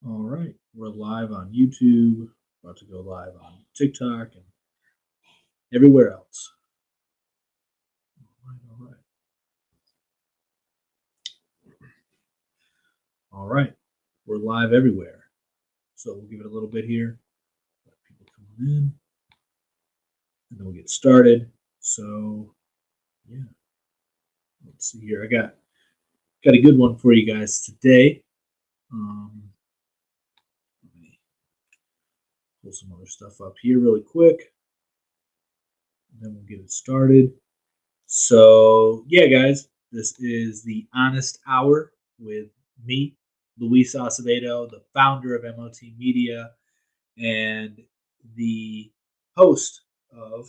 All right, we're live on YouTube, about to go live on TikTok and everywhere else. All right, all right. We're live everywhere. So we'll give it a little bit here. Let people come in, and then we'll get started. So yeah, let's see here. I got a good one for you guys today. Let me pull some other stuff up here really quick, and then we'll get it started. So, yeah, guys, this is the Honest Hour with me, Luis Acevedo, the founder of MOT Media and the host of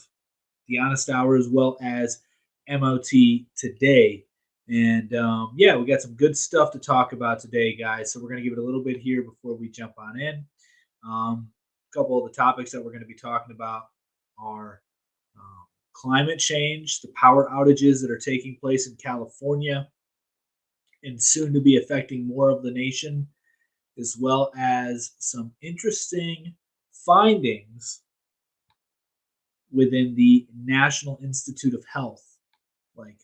the Honest Hour as well as MOT Today. And yeah, we got some good stuff to talk about today, guys. So, we're going to give it a little bit here before we jump on in. A couple of the topics that we're going to be talking about are climate change, the power outages that are taking place in California and soon to be affecting more of the nation, as well as some interesting findings within the National Institute of Health. Like,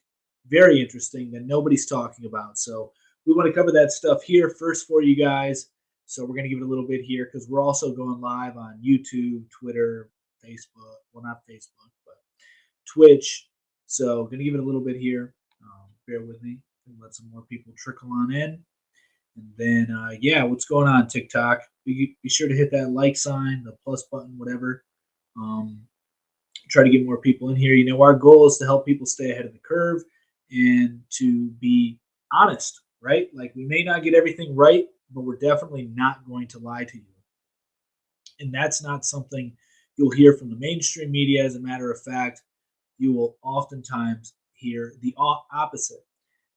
very interesting that nobody's talking about. So, we want to cover that stuff here first for you guys. So, we're going to give it a little bit here because we're also going live on YouTube, Twitter, Facebook. Well, not Facebook, but Twitch. So, going to give it a little bit here. Bear with me and let some more people trickle on in. And then, yeah, what's going on TikTok? Be sure to hit that like sign, the plus button, whatever. Um, Try to get more people in here. You know, our goal is to help people stay ahead of the curve and to be honest, right? Like, we may not get everything right, but we're definitely not going to lie to you. And that's not something you'll hear from the mainstream media. As a matter of fact, you will oftentimes hear the opposite.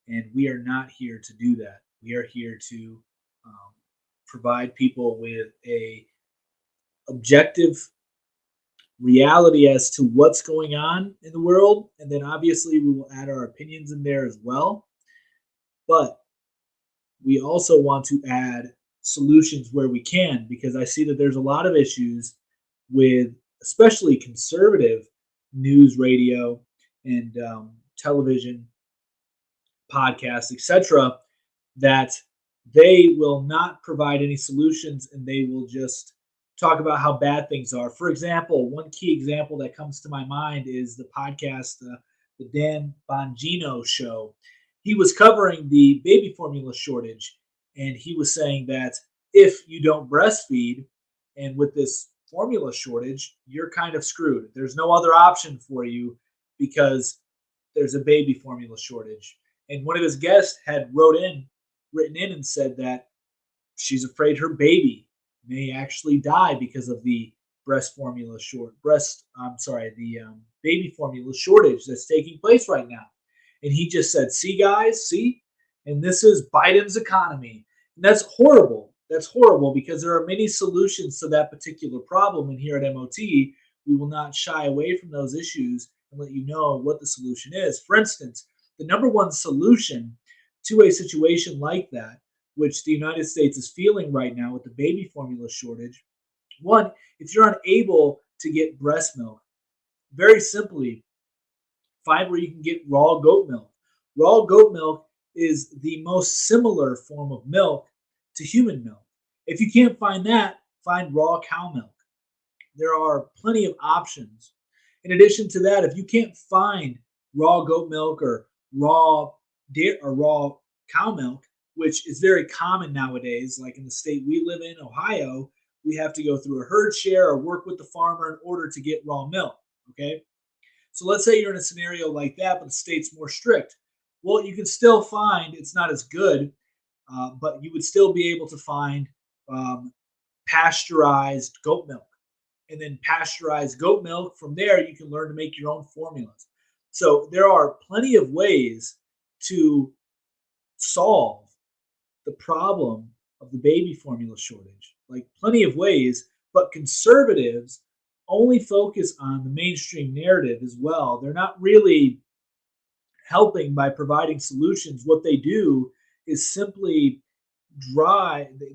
And we are not here to do that. We are here to um, provide people with a objective reality as to what's going on in the world, and then obviously we will add our opinions in there as well. But we also want to add solutions where we can, because I see that there's a lot of issues with especially conservative news, radio, and television, podcasts, etc., that they will not provide any solutions and they will just talk about how bad things are. For example, one key example that comes to my mind is the podcast, the Dan Bongino show. He was covering the baby formula shortage, and he was saying that if you don't breastfeed and with this formula shortage, you're kind of screwed. There's no other option for you because there's a baby formula shortage. And one of his guests had written in and said that she's afraid her baby may actually die because of the the baby formula shortage that's taking place right now. And he just said, "See, guys, see, and this is Biden's economy." And that's horrible. That's horrible because there are many solutions to that particular problem. And here at MOT, we will not shy away from those issues and let you know what the solution is. For instance, the number one solution to a situation like that, which the United States is feeling right now with the baby formula shortage. One, if you're unable to get breast milk, very simply, find where you can get raw goat milk. Raw goat milk is the most similar form of milk to human milk. If you can't find that, find raw cow milk. There are plenty of options. In addition to that, if you can't find raw goat milk or raw cow milk, which is very common nowadays, like in the state we live in, Ohio, we have to go through a herd share or work with the farmer in order to get raw milk. Okay. So let's say you're in a scenario like that, but the state's more strict. Well, you can still find it's not as good, but you would still be able to find um, pasteurized goat milk. And then pasteurized goat milk, from there, you can learn to make your own formulas. So there are plenty of ways to solve the problem of the baby formula shortage, like plenty of ways, but conservatives only focus on the mainstream narrative as well. They're not really helping by providing solutions. What they do is simply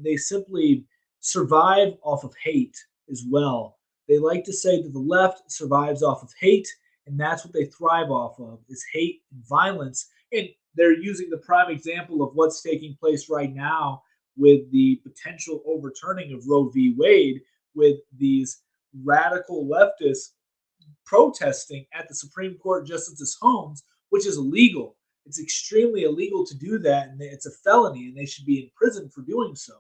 they simply survive off of hate as well. They like to say that the left survives off of hate, and that's what they thrive off of is hate and violence. And they're using the prime example of what's taking place right now with the potential overturning of Roe v. Wade, with these radical leftists protesting at the Supreme Court justices' homes, which is illegal. It's extremely illegal to do that, and it's a felony, and they should be in prison for doing so,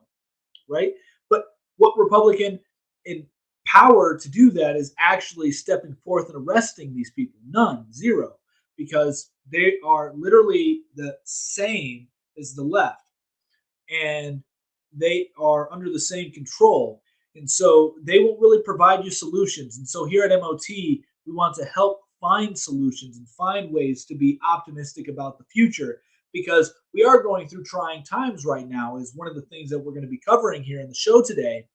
right? But what Republican in power to do that is actually stepping forth and arresting these people? None, zero, because they are literally the same as the left, and they are under the same control. And so they won't really provide you solutions. And so here at MOT, we want to help find solutions and find ways to be optimistic about the future, because we are going through trying times right now, is one of the things that we're going to be covering here in the show today.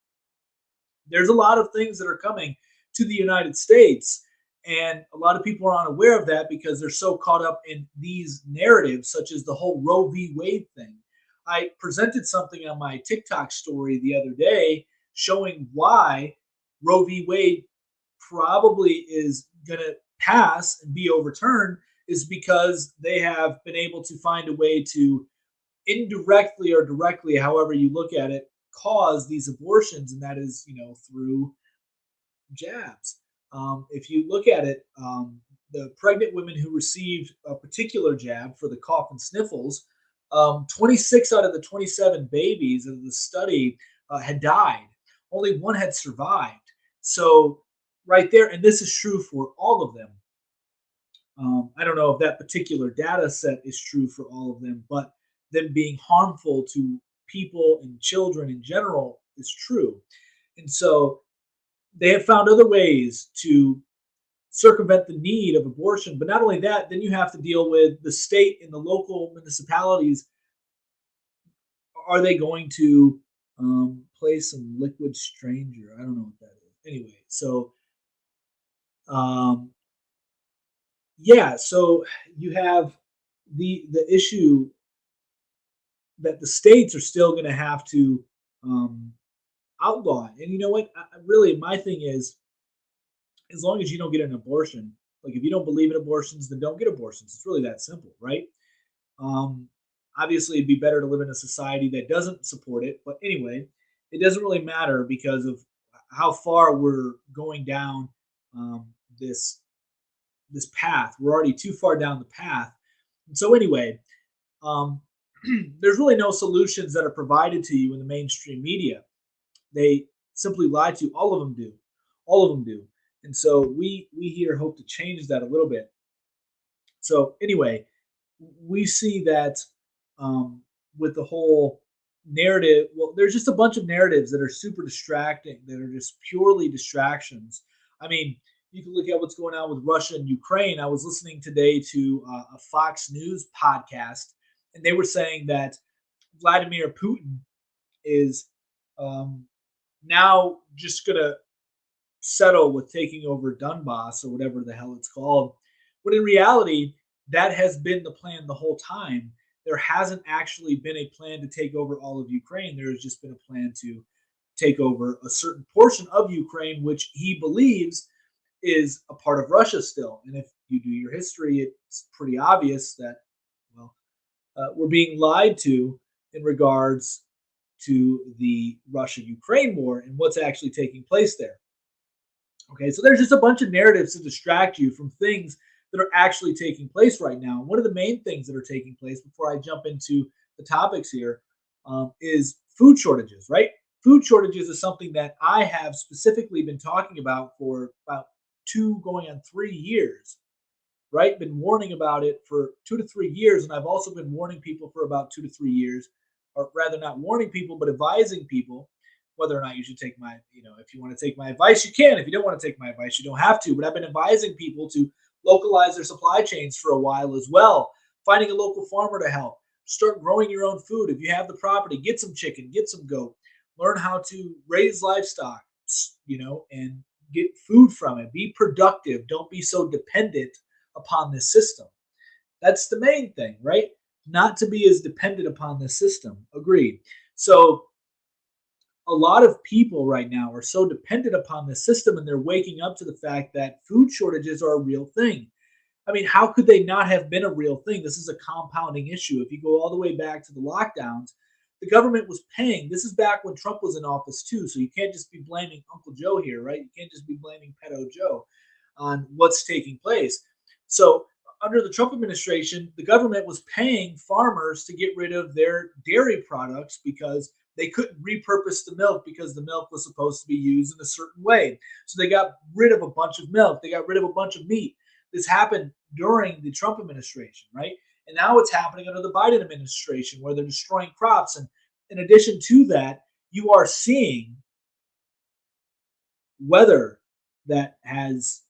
There's a lot of things that are coming to the United States, and a lot of people are unaware of that because they're so caught up in these narratives, such as the whole Roe v. Wade thing. I presented something on my TikTok story the other day showing why Roe v. Wade probably is going to pass and be overturned, is because they have been able to find a way to indirectly or directly, however you look at it, cause these abortions, and that is, through jabs. If you look at it, the pregnant women who received a particular jab for the cough and sniffles, 26 out of the 27 babies of the study had died. Only one had survived. So right there, and this is true for all of them. I don't know if that particular data set is true for all of them, but them being harmful to people and children in general is true. And so they have found other ways to circumvent the need of abortion. But not only that, then you have to deal with the state and the local municipalities. Are they going to play some Liquid Stranger? I don't know what that is. Anyway, so yeah, so you have the issue that the states are still going to have to outlaw it. And you know what? Really, my thing is, as long as you don't get an abortion, like if you don't believe in abortions, then don't get abortions. It's really that simple, right? Um, Obviously, it'd be better to live in a society that doesn't support it. But anyway, it doesn't really matter because of how far we're going down this path. We're already too far down the path. And so anyway, um, there's really no solutions that are provided to you in the mainstream media. They simply lie to you. All of them do. All of them do. And so we here hope to change that a little bit. So anyway, we see that with the whole narrative. Well, there's just a bunch of narratives that are super distracting, that are just purely distractions. I mean, you can look at what's going on with Russia and Ukraine. I was listening today to a Fox News podcast, and they were saying that Vladimir Putin is now just going to settle with taking over Donbass or whatever the hell it's called. But in reality, that has been the plan the whole time. There hasn't actually been a plan to take over all of Ukraine. There has just been a plan to take over a certain portion of Ukraine, which he believes is a part of Russia still. And if you do your history, it's pretty obvious that, well, we're being lied to in regards to the Russia-Ukraine war and what's actually taking place there. Okay, so there's just a bunch of narratives to distract you from things that are actually taking place right now. One of the main things that are taking place, before I jump into the topics here, is food shortages, right? Food shortages is something that I have specifically been talking about for about 2 going on 3 years, right? Been warning about it for 2 to 3 years. And I've also been warning people for about 2 to 3 years, or rather not warning people, but advising people whether or not you should take my, if you want to take my advice, you can. If you don't want to take my advice, you don't have to. But I've been advising people to localize their supply chains for a while as well. Finding a local farmer to help. Start growing your own food. If you have the property, get some chicken, get some goat. Learn how to raise livestock, and get food from it. Be productive. Don't be so dependent upon this system. That's the main thing, right? Not to be as dependent upon this system. Agreed. So a lot of people right now are so dependent upon the system, and they're waking up to the fact that food shortages are a real thing. I mean, how could they not have been a real thing? This is a compounding issue. If you go all the way back to the lockdowns, the government was paying. This is back when Trump was in office too. So you can't just be blaming Uncle Joe here, right? You can't just be blaming Pedo Joe on what's taking place. So under the Trump administration, the government was paying farmers to get rid of their dairy products because they couldn't repurpose the milk because the milk was supposed to be used in a certain way. So they got rid of a bunch of milk. They got rid of a bunch of meat. This happened during the Trump administration, right? And now it's happening under the Biden administration where they're destroying crops. And in addition to that, you are seeing weather that has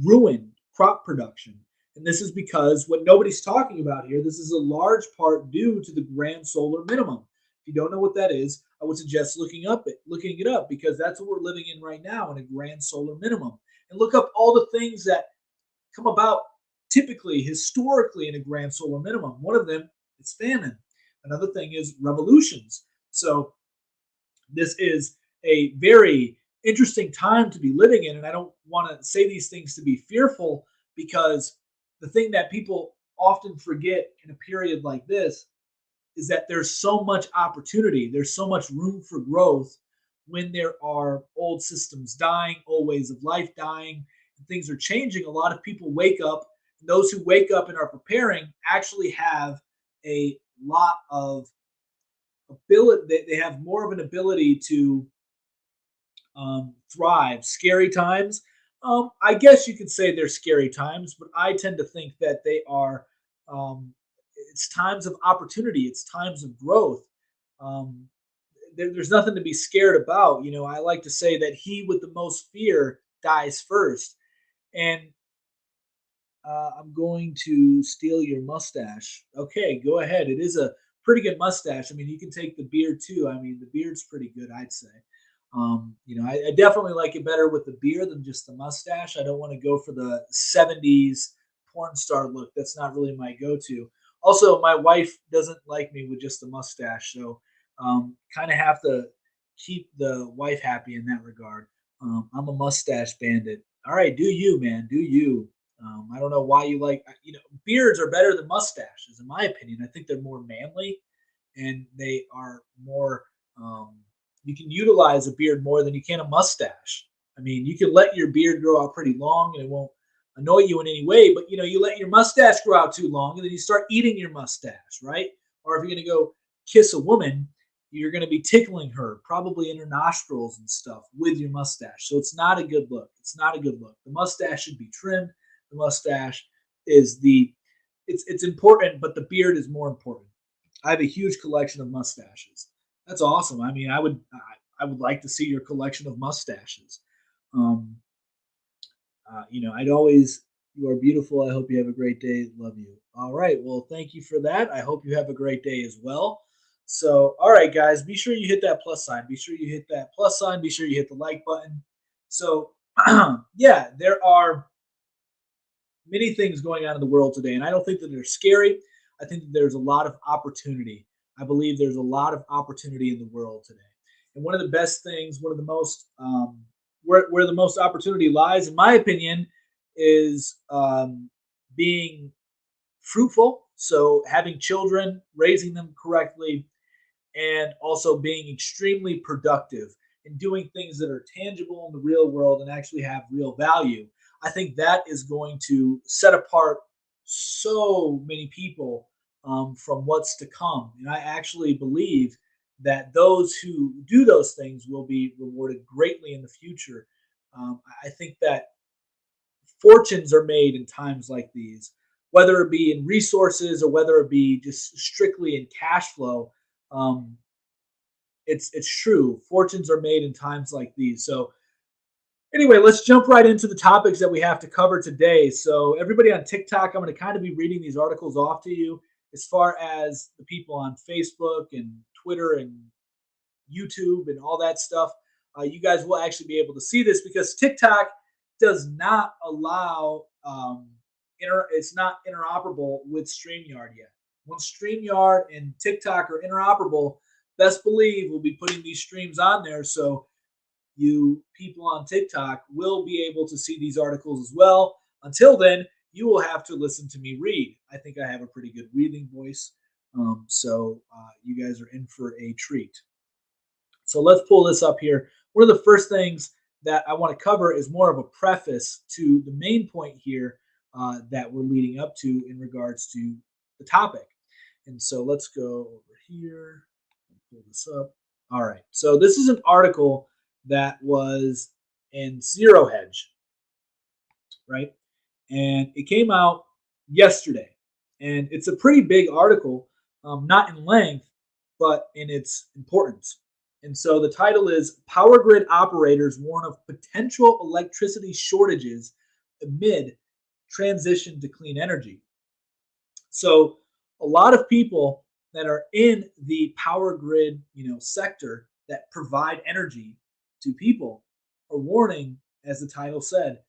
ruined crop production. And this is because what nobody's talking about here, this is a large part due to the grand solar minimum. If you don't know what that is, I would suggest looking it up because that's what we're living in right now in a grand solar minimum. And look up all the things that come about typically historically in a grand solar minimum. One of them is famine. Another thing is revolutions. So this is a very interesting time to be living in. And I don't want to say these things to be fearful because the thing that people often forget in a period like this is that there's so much opportunity. There's so much room for growth when there are old systems dying, old ways of life dying, and things are changing. A lot of people wake up. And those who wake up and are preparing actually have a lot of ability. They have more of an ability to thrive. Scary times. I guess you could say they're scary times, but I tend to think that they are. It's times of opportunity. It's times of growth. Um, there's nothing to be scared about. You know, I like to say that he with the most fear dies first. And I'm going to steal your mustache. Okay, go ahead. It is a pretty good mustache. I mean, you can take the beard too. I mean, the beard's pretty good, I'd say. I definitely like it better with the beard than just the mustache. I don't want to go for the 70s porn star look. That's not really my go to. Also, my wife doesn't like me with just the mustache. So, kind of have to keep the wife happy in that regard. I'm a mustache bandit. All right, do you, man? Do you? I don't know why you like, beards are better than mustaches, in my opinion. I think they're more manly and they are more, you can utilize a beard more than you can a mustache. I mean, you can let your beard grow out pretty long and it won't annoy you in any way, but you let your mustache grow out too long and then you start eating your mustache, right? Or if you're going to go kiss a woman, you're going to be tickling her, probably in her nostrils and stuff with your mustache. So it's not a good look. It's not a good look. The mustache should be trimmed. The mustache is it's important, but the beard is more important. I have a huge collection of mustaches. That's awesome. I mean, I would like to see your collection of mustaches. Um, I'd always you are beautiful. I hope you have a great day. Love you. All right. Well, thank you for that. I hope you have a great day as well. So, all right, guys, be sure you hit that plus sign. Be sure you hit that plus sign. Be sure you hit the like button. So, yeah, there are many things going on in the world today, and I don't think that they're scary. I think that there's a lot of opportunity. I believe there's a lot of opportunity in the world today. And one of the best things, one of the most, where the most opportunity lies, in my opinion, is being fruitful. So having children, raising them correctly, and also being extremely productive and doing things that are tangible in the real world and actually have real value. I think that is going to set apart so many people from what's to come. And I actually believe that those who do those things will be rewarded greatly in the future. I think that fortunes are made in times like these, whether it be in resources or whether it be just strictly in cash flow. Um, it's true. Fortunes are made in times like these. So anyway, let's jump right into the topics that we have to cover today. So everybody on TikTok, I'm going to kind of be reading these articles off to you. As far as the people on Facebook and Twitter and YouTube and all that stuff, you guys will actually be able to see this because TikTok does not allow it's not interoperable with StreamYard yet. When StreamYard and TikTok are interoperable, best believe we'll be putting these streams on there, so you people on TikTok will be able to see these articles as well. Until then, you will have to listen to me read. I think I have a pretty good reading voice, so you guys are in for a treat. So let's pull this up here. One of the first things that I want to cover is more of a preface to the main point here that we're leading up to in regards to the topic. And so let's go over here and pull this up. All right. So this is an article that was in Zero Hedge, right? And it came out yesterday. And it's a pretty big article, not in length, but in its importance. And so the title is Power Grid Operators Warn of Potential Electricity Shortages Amid Transition to Clean Energy. So a lot of people that are in the power grid, sector that provide energy to people are warning, as the title said,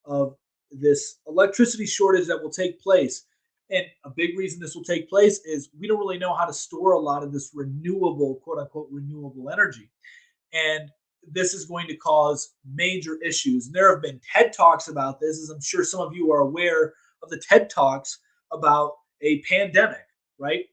of this electricity shortage that will take place. And a big reason this will take place is we don't really know how to store a lot of this renewable, quote unquote, renewable energy. And this is going to cause major issues. And there have been TED Talks about this, as I'm sure some of you are aware of the TED Talks about a pandemic, right?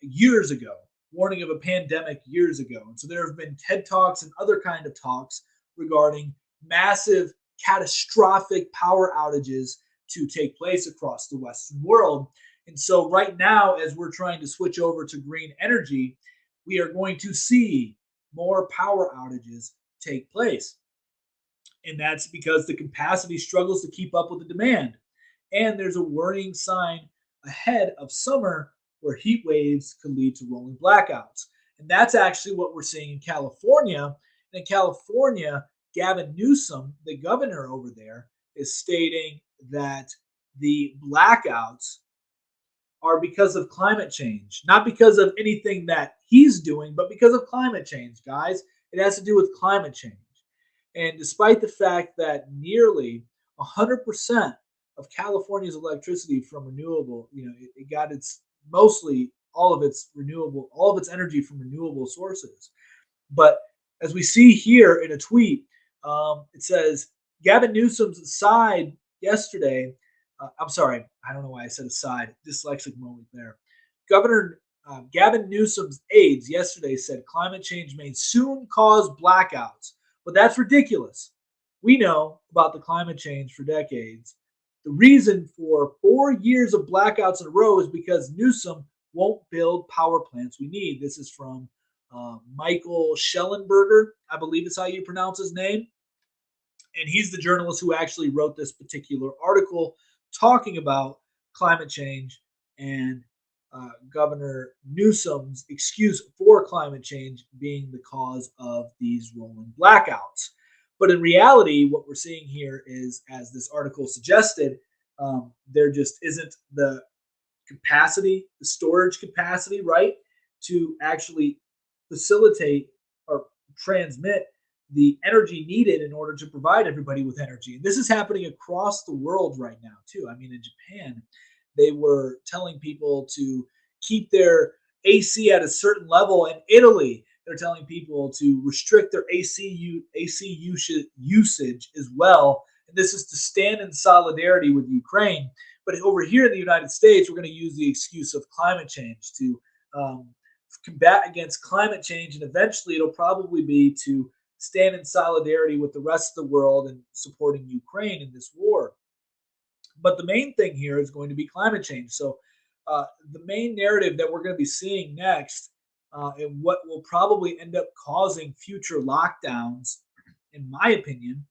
Years ago, warning of a pandemic years ago. And so there have been TED Talks and other kind of talks regarding massive catastrophic power outages to take place across the Western world. And so right now, as we're trying to switch over to green energy, we are going to see more power outages take place. And that's because the capacity struggles to keep up with the demand. And there's a warning sign ahead of summer where heat waves could lead to rolling blackouts. And that's actually what we're seeing in California. And in California, Gavin Newsom, the governor over there, is stating that the blackouts are because of climate change, not because of anything that he's doing, but because of climate change, guys. It has to do with climate change. And despite the fact that nearly 100% of California's electricity from renewable, it got its mostly all of its energy from renewable sources. But as we see here in a tweet, it says Gavin Newsom's side yesterday. I'm sorry, I don't know why I said aside. Dyslexic moment there. Governor Gavin Newsom's aides yesterday said climate change may soon cause blackouts, but that's ridiculous. We know about the climate change for decades. The reason for 4 years of blackouts in a row is because Newsom won't build power plants we need. This is from Michael Schellenberger, I believe is how you pronounce his name. And he's the journalist who actually wrote this particular article talking about climate change and Governor Newsom's excuse for climate change being the cause of these rolling blackouts. But in reality, what we're seeing here is, as this article suggested, there just isn't the capacity, the storage capacity, right, to actually facilitate or transmit the energy needed in order to provide everybody with energy. And this is happening across the world right now, too. I mean, in Japan, they were telling people to keep their AC at a certain level. In Italy, they're telling people to restrict their AC usage as well. And this is to stand in solidarity with Ukraine. But over here in the United States, we're going to use the excuse of climate change to combat against climate change. And eventually, it'll probably be to stand in solidarity with the rest of the world and supporting Ukraine in this war. But the main thing here is going to be climate change. So the main narrative that we're going to be seeing next and what will probably end up causing future lockdowns, in my opinion,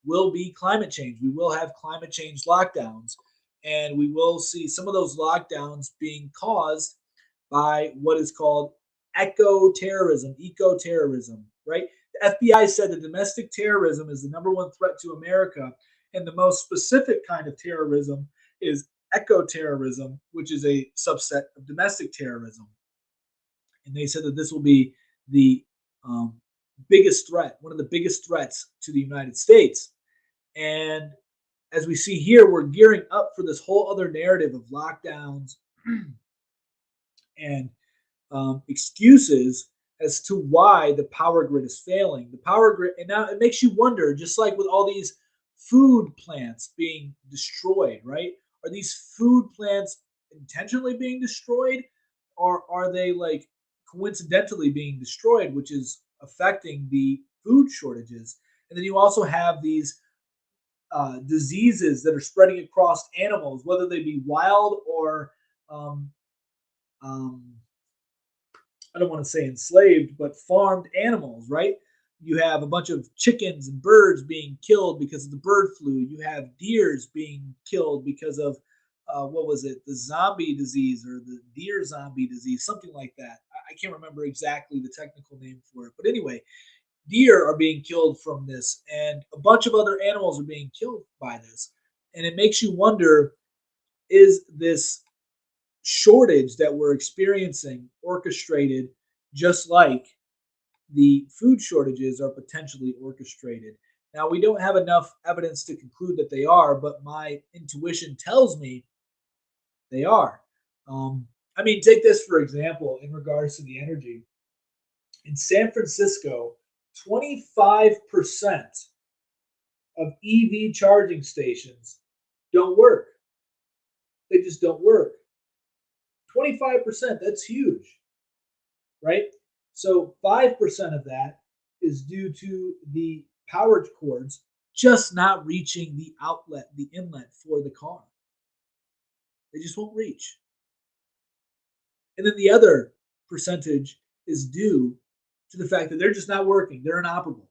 will be climate change. We will have climate change lockdowns, and we will see some of those lockdowns being caused by what is called eco-terrorism, right? The FBI said that domestic terrorism is the number one threat to America, and the most specific kind of terrorism is eco-terrorism, which is a subset of domestic terrorism. And they said that this will be the biggest threat, one of the biggest threats to the United States. And as we see here, we're gearing up for this whole other narrative of lockdowns and excuses as to why the power grid is failing. The power grid, and now it makes you wonder, just like with all these food plants being destroyed, right? Are these food plants intentionally being destroyed, or are they like coincidentally being destroyed, which is affecting the food shortages? And then you also have these diseases that are spreading across animals, whether they be wild or um, um, I don't want to say enslaved, but farmed animals, right? You have a bunch of chickens and birds being killed because of the bird flu. You have deers being killed because of what was it, the zombie disease or the deer zombie disease, something like that. I can't remember exactly the technical name for it, but anyway, deer are being killed from this, and a bunch of other animals are being killed by this. And it makes you wonder: is this shortage that we're experiencing orchestrated just like the food shortages are potentially orchestrated? Now, we don't have enough evidence to conclude that they are, but my intuition tells me they are. I mean, take this for example in regards to the energy. In San Francisco, 25% of EV charging stations don't work. They just don't work. 25%, that's huge, right? So 5% of that is due to the power cords just not reaching the outlet, the inlet for the car. They just won't reach. And then the other percentage is due to the fact that they're just not working, they're inoperable.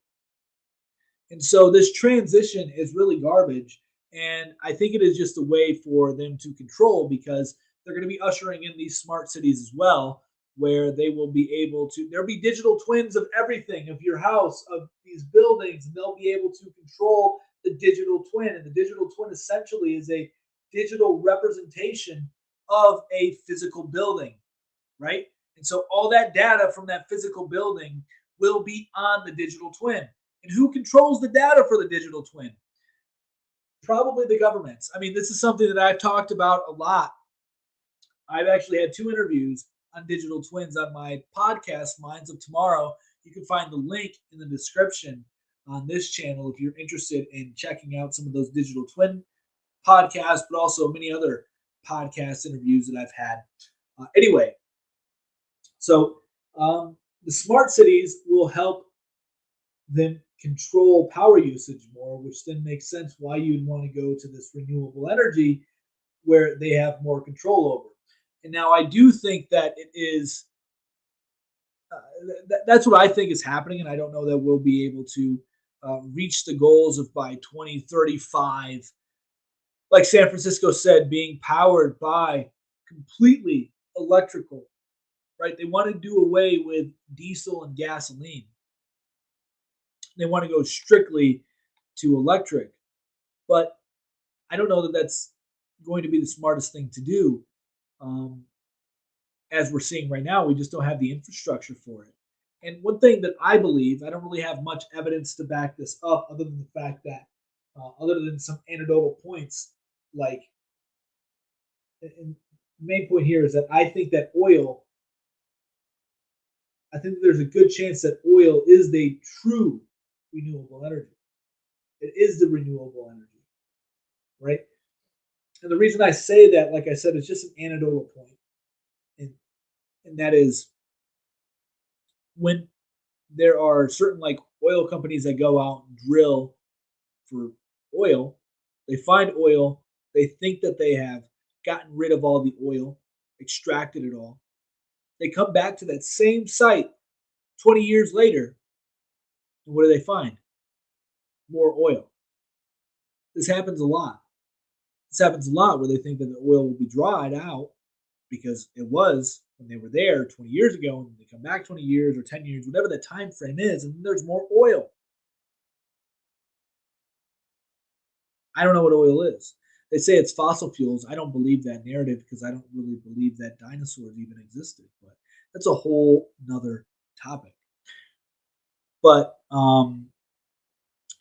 And so this transition is really garbage. And I think it is just a way for them to control, because they're going to be ushering in these smart cities as well, where they will be able to, there'll be digital twins of everything, of your house, of these buildings, and they'll be able to control the digital twin. And the digital twin essentially is a digital representation of a physical building, right? And so all that data from that physical building will be on the digital twin. And who controls the data for the digital twin? Probably the governments. I mean, this is something that I've talked about a lot. I've actually had 2 interviews on digital twins on my podcast, Minds of Tomorrow. You can find the link in the description on this channel if you're interested in checking out some of those digital twin podcasts, but also many other podcast interviews that I've had. Anyway, so the smart cities will help them control power usage more, which then makes sense why you'd want to go to this renewable energy where they have more control over. And now I do think that it is, that's what I think is happening. And I don't know that we'll be able to reach the goals of by 2035, like San Francisco said, being powered by completely electrical, right? They want to do away with diesel and gasoline. They want to go strictly to electric. But I don't know that that's going to be the smartest thing to do. As we're seeing right now, we just don't have the infrastructure for it. And one thing that I believe, I don't really have much evidence to back this up, other than the fact that, other than some anecdotal points, like, and the main point here is that I think that I think there's a good chance that oil is the true renewable energy. It is the renewable energy, right? And the reason I say that, like I said, is just an anecdotal point. And that is when there are certain like oil companies that go out and drill for oil, they find oil, they think that they have gotten rid of all the oil, extracted it all. They come back to that same site 20 years later, and what do they find? More oil. This happens a lot. This happens a lot where they think that the oil will be dried out because it was when they were there 20 years ago, and they come back 20 years or 10 years, whatever the time frame is, and there's more oil. I don't know what oil is. They say it's fossil fuels. I don't believe that narrative because I don't really believe that dinosaurs even existed. But that's a whole nother topic. But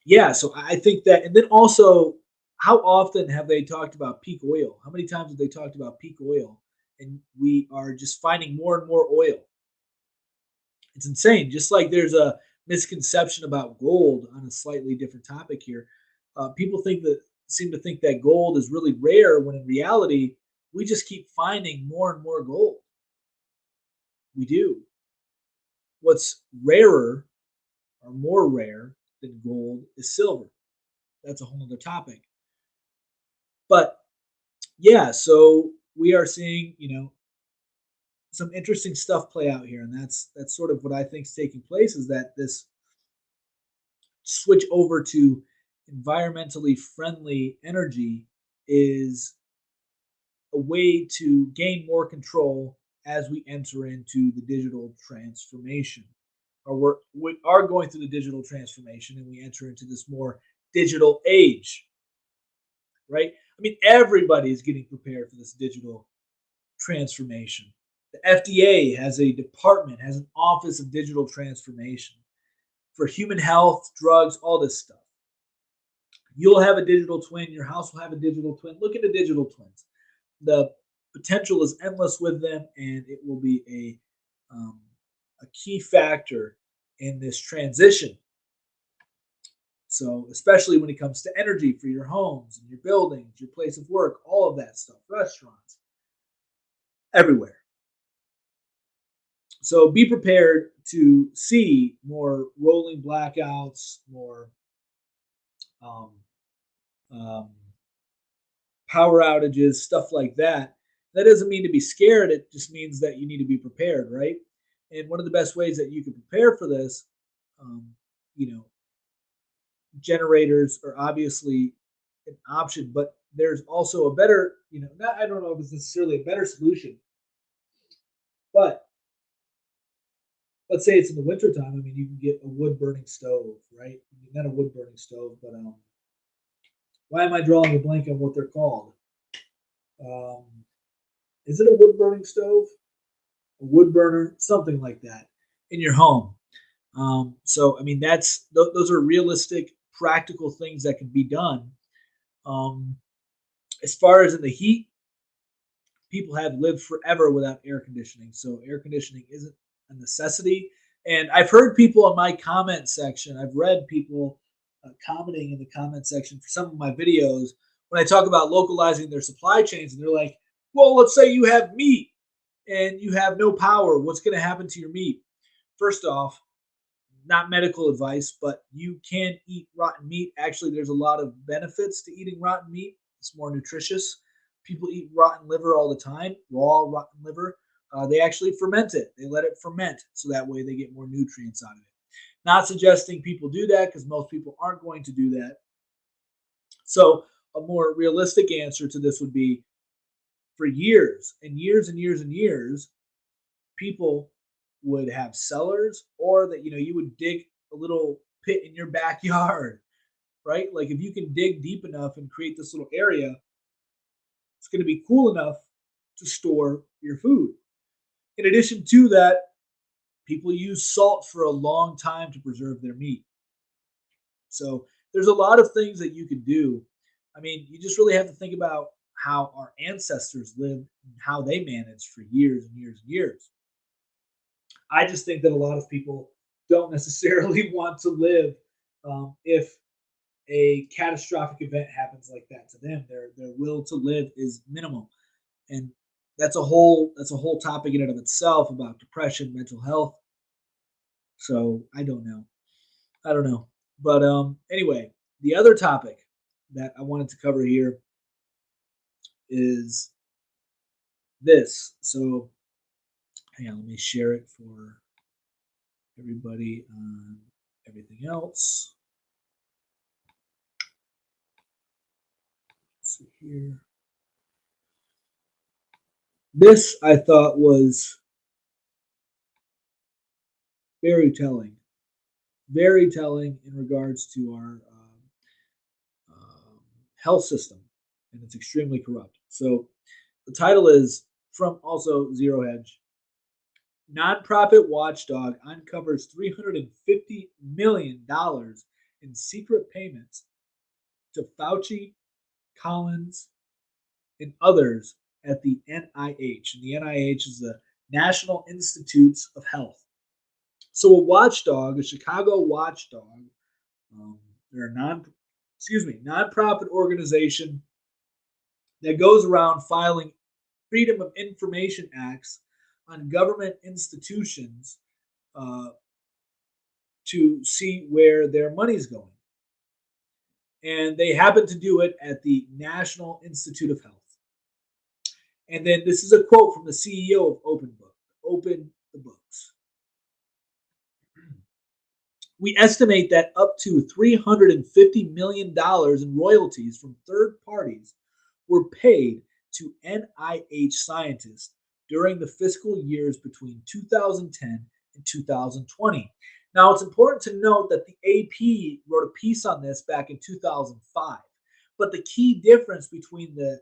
yeah, so I think that, and then also, how often have they talked about peak oil? How many times have they talked about peak oil? And we are just finding more and more oil. It's insane. Just like there's a misconception about gold on a slightly different topic here. People seem to think that gold is really rare when in reality we just keep finding more and more gold. We do. What's rarer or more rare than gold is silver. That's a whole other topic. But yeah, so we are seeing, some interesting stuff play out here, and that's sort of what I think is taking place is that this switch over to environmentally friendly energy is a way to gain more control as we enter into the digital transformation. Or we are going through the digital transformation and we enter into this more digital age, right? I mean, everybody is getting prepared for this digital transformation. The FDA has a department, has an office of digital transformation for human health, drugs, all this stuff. You'll have a digital twin. Your house will have a digital twin. Look at the digital twins. The potential is endless with them, and it will be a key factor in this transition. So, especially when it comes to energy for your homes and your buildings, your place of work, all of that stuff, restaurants, everywhere. So, be prepared to see more rolling blackouts, more um, um, power outages, stuff like that. That doesn't mean to be scared. It just means that you need to be prepared, right? And one of the best ways that you can prepare for this, um, you know, generators are obviously an option, but there's also a better, not, I don't know if it's necessarily a better solution, but let's say it's in the wintertime. I mean, you can get a wood burning stove, right? Not a wood burning stove, but why am I drawing a blank on what they're called? Um, is it a wood burning stove? A wood burner, something like that, in your home. So, I mean, those are realistic, practical things that can be done. Um, as far as in the heat, people have lived forever without air conditioning, so air conditioning isn't a necessity. And I've heard people in my comment section, I've read people commenting in the comment section for some of my videos when I talk about localizing their supply chains, and they're like, well, let's say you have meat and you have no power. What's going to happen to your meat? First off, not medical advice, but you can eat rotten meat. Actually, there's a lot of benefits to eating rotten meat. It's more nutritious. People eat rotten liver all the time, raw rotten liver. They actually ferment it. They let it ferment so that way they get more nutrients out of it. Not suggesting people do that because most people aren't going to do that. So, a more realistic answer to this would be for years and years and years and years, people would have cellars or that you would dig a little pit in your backyard, right? Like if you can dig deep enough and create this little area, it's going to be cool enough to store your food. In addition to that, people use salt for a long time to preserve their meat. So there's a lot of things that you can do. I mean, you just really have to think about how our ancestors lived and how they managed for years and years and years. I just think that a lot of people don't necessarily want to live if a catastrophic event happens like that to them. Their will to live is minimal, and that's a whole topic in and of itself about depression, mental health. So I don't know, but anyway, the other topic that I wanted to cover here is this. So hang on, let me share it for everybody on everything else. Let's see here. This I thought was very telling in regards to our health system, and it's extremely corrupt. So the title is from also Zero Hedge. Nonprofit watchdog uncovers $350 million in secret payments to Fauci, Collins, and others at the NIH. And the NIH is the National Institutes of Health. So a watchdog, a Chicago watchdog, they're a nonprofit organization that goes around filing Freedom of Information Acts on government institutions uh, to see where their money's going. And they happen to do it at the National Institute of Health. And then this is a quote from the CEO of Open the Books. We estimate that up to $350 million in royalties from third parties were paid to NIH scientists during the fiscal years between 2010 and 2020. Now, it's important to note that the AP wrote a piece on this back in 2005. But the key difference between the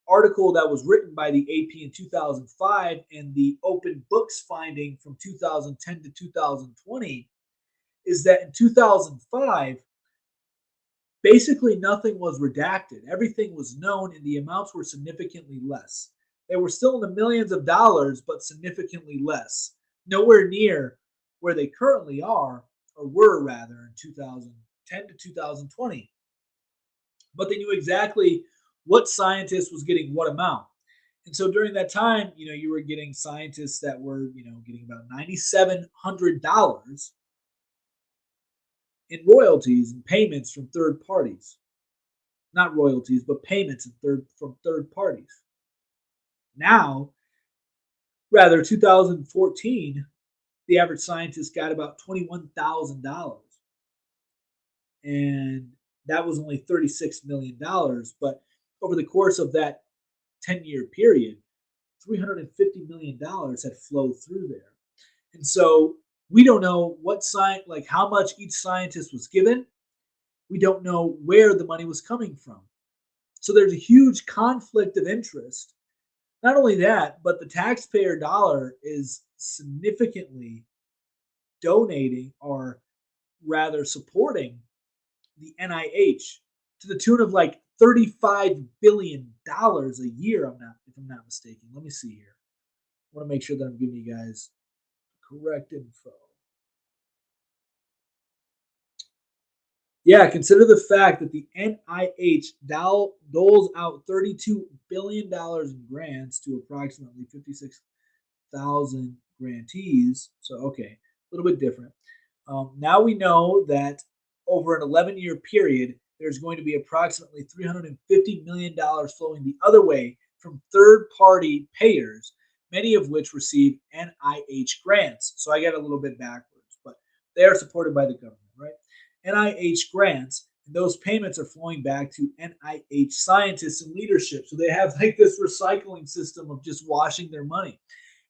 article that was written by the AP in 2005 and the Open Books finding from 2010 to 2020 is that in 2005, basically nothing was redacted. Everything was known and the amounts were significantly less. They were still in the millions of dollars, but significantly less. Nowhere near where they currently are, or were rather, in 2010 to 2020. But they knew exactly what scientist was getting what amount. And so during that time, you were getting scientists that were, getting about $9,700 in royalties and payments from third parties. Not royalties, but payments from third parties. Now, 2014, the average scientist got about $21,000. And that was only $36 million. But over the course of that 10-year period, $350 million had flowed through there. And so we don't know how much each scientist was given. We don't know where the money was coming from. So there's a huge conflict of interest. Not only that, but the taxpayer dollar is significantly donating, or rather supporting, the NIH to the tune of like $35 billion a year. If I'm not mistaken. Let me see here. I want to make sure that I'm giving you guys correct info. Yeah, consider the fact that the NIH doles out $32 billion in grants to approximately 56,000 grantees. So, okay, a little bit different. Now we know that over an 11-year period, there's going to be approximately $350 million flowing the other way from third-party payers, many of which receive NIH grants. So I get a little bit backwards, but they are supported by the government, right? NIH grants, and those payments are flowing back to NIH scientists and leadership. So they have like this recycling system of just washing their money.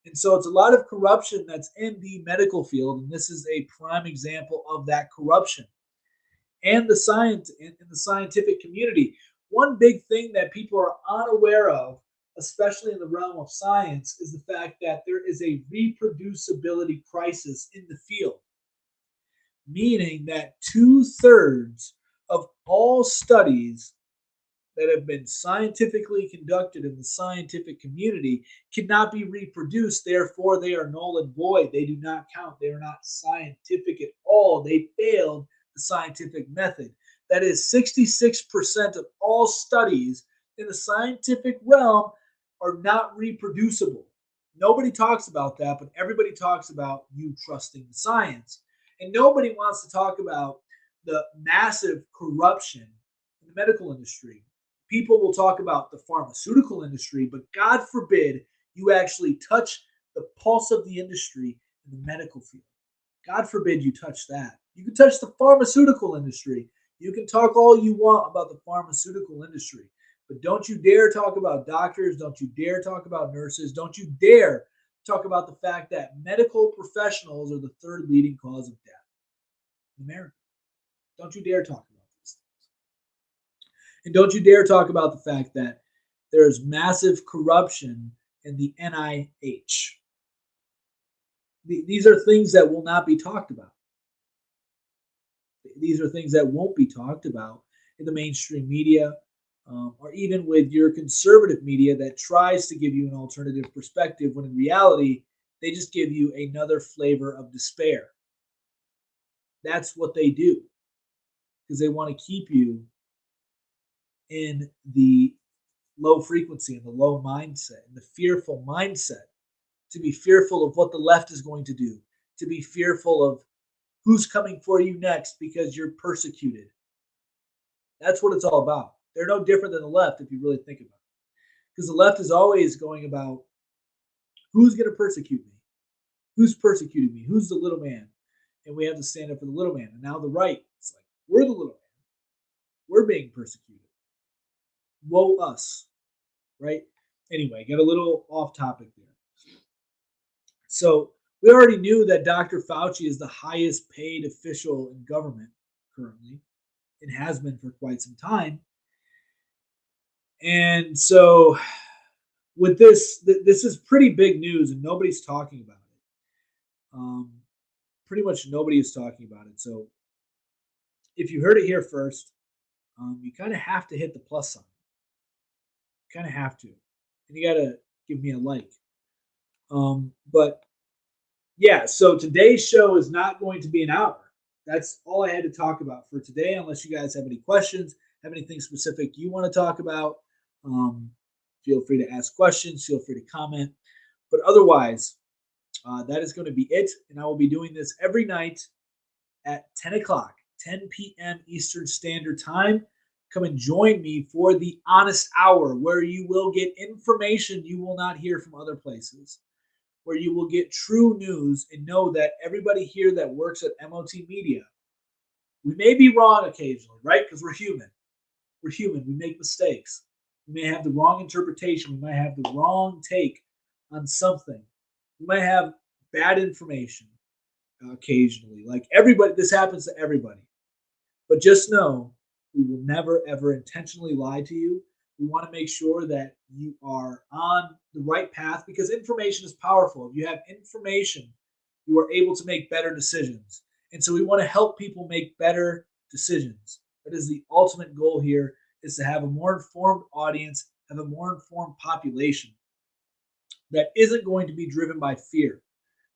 And so it's a lot of corruption that's in the medical field, and this is a prime example of that corruption. And the science in the scientific community. One big thing that people are unaware of, especially in the realm of science, is the fact that there is a reproducibility crisis in the field, meaning that 2/3 of all studies that have been scientifically conducted in the scientific community cannot be reproduced. Therefore, they are null and void. They do not count. They are not scientific at all. They failed the scientific method. That is, 66% of all studies in the scientific realm are not reproducible. Nobody talks about that, but everybody talks about you trusting the science. And nobody wants to talk about the massive corruption in the medical industry. People will talk about the pharmaceutical industry, but God forbid you actually touch the pulse of the industry in the medical field. God forbid you touch that. You can touch the pharmaceutical industry. You can talk all you want about the pharmaceutical industry, but don't you dare talk about doctors. Don't you dare talk about nurses. Don't you dare talk about the fact that medical professionals are the third leading cause of death in America. Don't you dare talk about these things. And don't you dare talk about the fact that there's massive corruption in the NIH. These are things that will not be talked about. These are things that won't be talked about in the mainstream media, or even with your conservative media that tries to give you an alternative perspective, when in reality, They just give you another flavor of despair. That's what they do because they want to keep you in the low frequency, in the low mindset, in the fearful mindset, to be fearful of what the left is going to do, to be fearful of who's coming for you next because you're persecuted. That's what it's all about. They're no different than the left if you really think about it. Because the left is always going about who's going to persecute me? Who's persecuting me? Who's the little man? And we have to stand up for the little man. And now the right, it's like, we're the little man. We're being persecuted. Woe us, right? Anyway, get a little off topic there. So we already knew that Dr. Fauci is the highest paid official in government currently. It has been for quite some time. And so with this is pretty big news and nobody's talking about it. Pretty much nobody is talking about it. So if you heard it here first, you kind of have to hit the plus sign. You kind of have to. And you got to give me a like. But yeah, so today's show is not going to be an hour. That's all I had to talk about for today, unless you guys have any questions, have anything specific you want to talk about. Feel free to ask questions, feel free to comment. But otherwise, that is going to be it. And I will be doing this every night at 10 o'clock, 10 p.m. Eastern Standard Time. Come and join me for the Honest Hour, where you will get information you will not hear from other places, where you will get true news and know that everybody here that works at MOT Media, we may be wrong occasionally, right? Because we're human. We're human. We make mistakes. We may have the wrong interpretation. We might have the wrong take on something. We might have bad information occasionally. Like everybody, this happens to everybody. But just know, we will never, ever intentionally lie to you. We want to make sure that you are on the right path because information is powerful. If you have information, you are able to make better decisions. And so we want to help people make better decisions. That is the ultimate goal here, is to have a more informed audience, have a more informed population that isn't going to be driven by fear.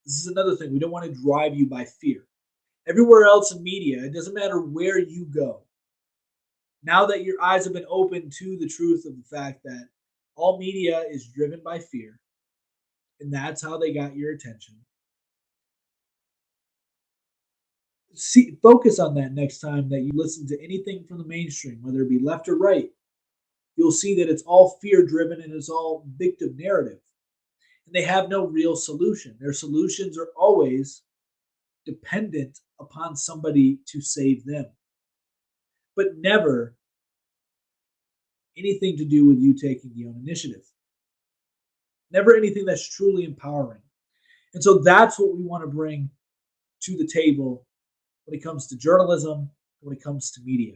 This is another thing. We don't want to drive you by fear. Everywhere else in media, it doesn't matter where you go. Now that your eyes have been opened to the truth of the fact that all media is driven by fear, and that's how they got your attention. Focus on that next time that you listen to anything from the mainstream, whether it be left or right. You'll see that it's all fear-driven and it's all victim narrative. And they have no real solution. Their solutions are always dependent upon somebody to save them, but never anything to do with you taking the own initiative. Never anything that's truly empowering. And so that's what we want to bring to the table when it comes to journalism, when it comes to media.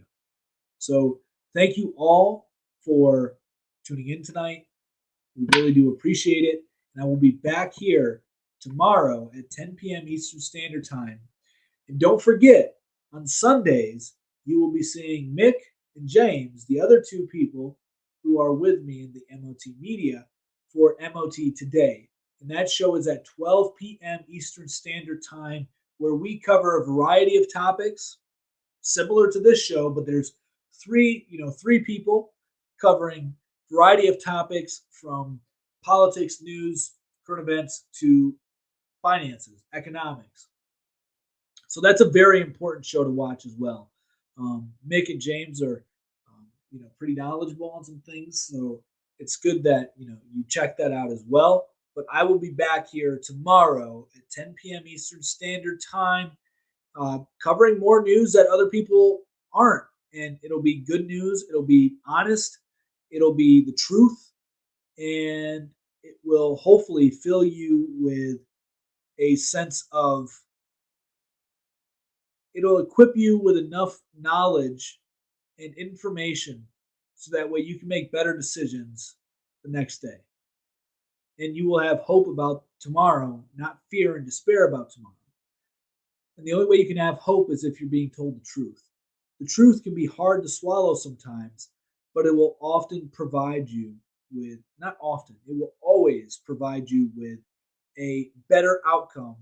So thank you all for tuning in tonight. We really do appreciate it. And I will be back here tomorrow at 10 p.m. Eastern Standard Time. And don't forget, on Sundays, you will be seeing Mick and James, the other two people who are with me in the MOT Media, for MOT Today. And that show is at 12 p.m. Eastern Standard Time, where we cover a variety of topics similar to this show, but there's three people covering a variety of topics from politics, news, current events to finances, economics. So that's a very important show to watch as well. Mick and James are, pretty knowledgeable on some things, so it's good that you check that out as well. But I will be back here tomorrow at 10 p.m. Eastern Standard Time, covering more news that other people aren't, and it'll be good news. It'll be honest. It'll be the truth, and it will hopefully fill you with a sense of. It'll equip you with enough knowledge and information so that way you can make better decisions the next day. And you will have hope about tomorrow, not fear and despair about tomorrow. And the only way you can have hope is if you're being told the truth. The truth can be hard to swallow sometimes, but it will often provide you with, not often, it will always provide you with a better outcome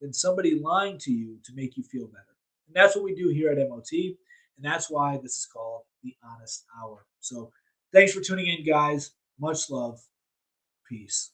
than somebody lying to you to make you feel better. And that's what we do here at MOT. And that's why this is called the Honest Hour. So thanks for tuning in, guys. Much love. Peace.